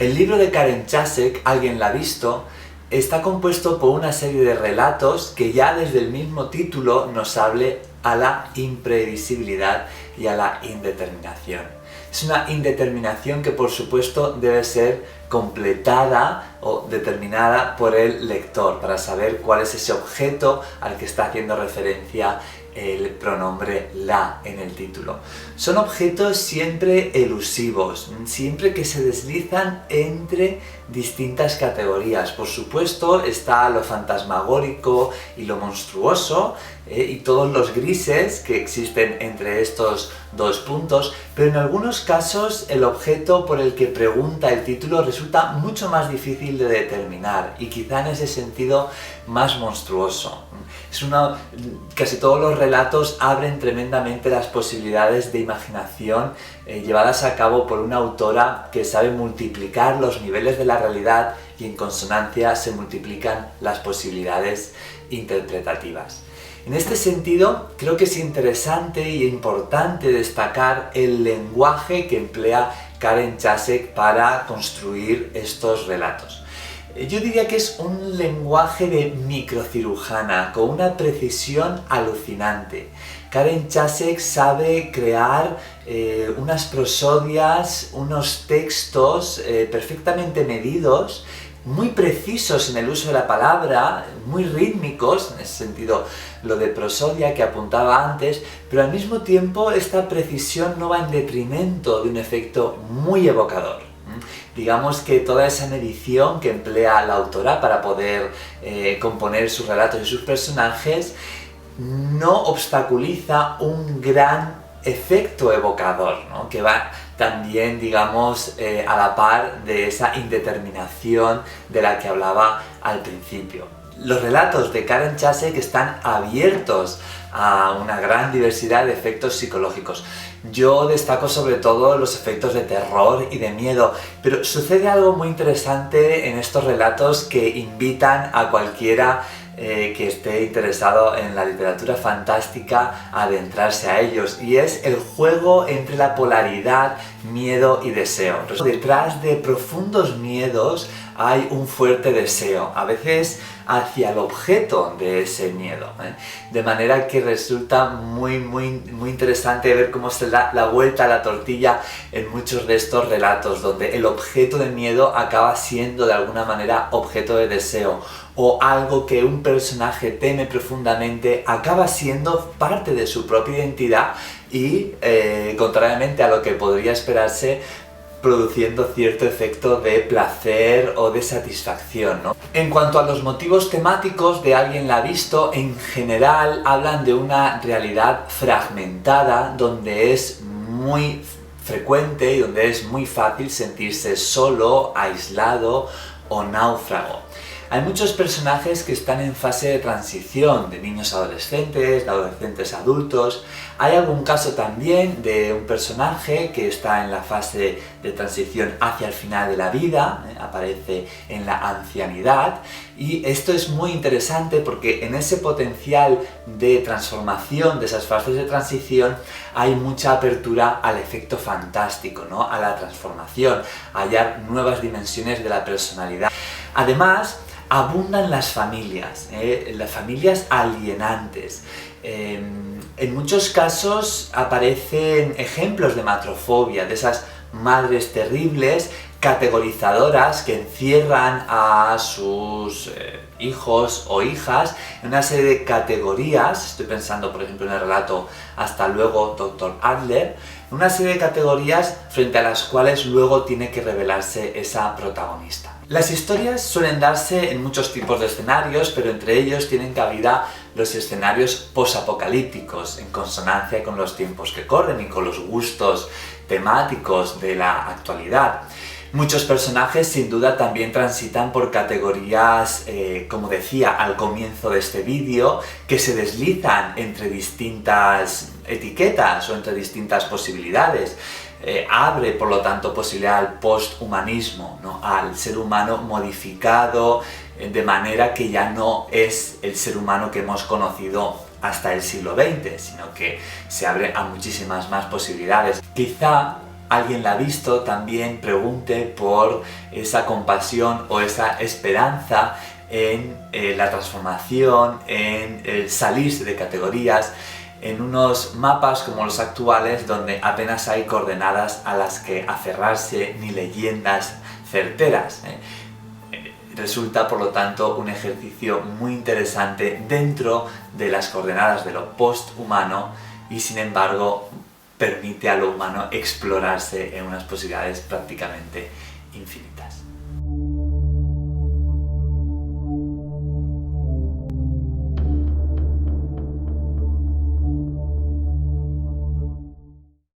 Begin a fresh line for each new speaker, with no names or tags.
El libro de Karen Chasek, ¿Alguien la ha visto?, está compuesto por una serie de relatos que ya desde el mismo título nos hable a la imprevisibilidad y a la indeterminación. Es una indeterminación que por supuesto debe ser completada o determinada por el lector para saber cuál es ese objeto al que está haciendo referencia el pronombre la en el título. Son objetos siempre elusivos, siempre que se deslizan entre distintas categorías. Por supuesto está lo fantasmagórico y lo monstruoso y todos los grises que existen entre estos dos puntos, pero en algunos casos el objeto por el que pregunta el título resulta mucho más difícil de determinar y quizá en ese sentido más monstruoso. Casi todos los relatos abren tremendamente las posibilidades de imaginación llevadas a cabo por una autora que sabe multiplicar los niveles de la realidad y en consonancia se multiplican las posibilidades interpretativas. En este sentido, creo que es interesante y importante destacar el lenguaje que emplea Karen Chasek para construir estos relatos. Yo diría que es un lenguaje de microcirujana, con una precisión alucinante. Karen Chasek sabe crear unas prosodias, unos textos perfectamente medidos, muy precisos en el uso de la palabra, muy rítmicos, en ese sentido lo de prosodia que apuntaba antes, pero al mismo tiempo esta precisión no va en detrimento de un efecto muy evocador. Digamos que toda esa medición que emplea la autora para poder componer sus relatos y sus personajes no obstaculiza un gran efecto evocador, ¿no? Que va también, digamos, a la par de esa indeterminación de la que hablaba al principio. Los relatos de Karen Chasek están abiertos a una gran diversidad de efectos psicológicos. Yo destaco sobre todo los efectos de terror y de miedo, pero sucede algo muy interesante en estos relatos que invitan a cualquiera que esté interesado en la literatura fantástica a adentrarse a ellos, y es el juego entre la polaridad, miedo y deseo. Detrás de profundos miedos hay un fuerte deseo, a veces hacia el objeto de ese miedo, de manera que resulta muy interesante ver cómo se da la vuelta a la tortilla en muchos de estos relatos, donde el objeto de miedo acaba siendo de alguna manera objeto de deseo, o algo que un personaje teme profundamente acaba siendo parte de su propia identidad y, contrariamente a lo que podría esperarse, produciendo cierto efecto de placer o de satisfacción, ¿no? En cuanto a los motivos temáticos de Alguien la ha visto, en general hablan de una realidad fragmentada donde es muy frecuente y donde es muy fácil sentirse solo, aislado o náufrago. Hay muchos personajes que están en fase de transición, de niños a adolescentes, de adolescentes a adultos. Hay algún caso también de un personaje que está en la fase de transición hacia el final de la vida, aparece en la ancianidad, y esto es muy interesante porque en ese potencial de transformación de esas fases de transición hay mucha apertura al efecto fantástico, ¿no? A la transformación, a hallar nuevas dimensiones de la personalidad. Además, abundan las familias alienantes. En muchos casos aparecen ejemplos de matrofobia, de esas madres terribles, categorizadoras, que encierran a sus hijos o hijas en una serie de categorías. Estoy pensando, por ejemplo, en el relato Hasta luego, Dr. Adler, una serie de categorías frente a las cuales luego tiene que revelarse esa protagonista. Las historias suelen darse en muchos tipos de escenarios, pero entre ellos tienen cabida los escenarios posapocalípticos, en consonancia con los tiempos que corren y con los gustos temáticos de la actualidad. Muchos personajes sin duda también transitan por categorías, como decía al comienzo de este vídeo, que se deslizan entre distintas etiquetas o entre distintas posibilidades. Abre, por lo tanto, posibilidad al posthumanismo, ¿no? Al ser humano modificado de manera que ya no es el ser humano que hemos conocido hasta el siglo XX, sino que se abre a muchísimas más posibilidades. Quizá alguien la ha visto también pregunte por esa compasión o esa esperanza en la transformación, en el salirse de categorías, en unos mapas como los actuales donde apenas hay coordenadas a las que aferrarse ni leyendas certeras. Resulta, por lo tanto, un ejercicio muy interesante dentro de las coordenadas de lo post-humano y, sin embargo, permite a lo humano explorarse en unas posibilidades prácticamente infinitas.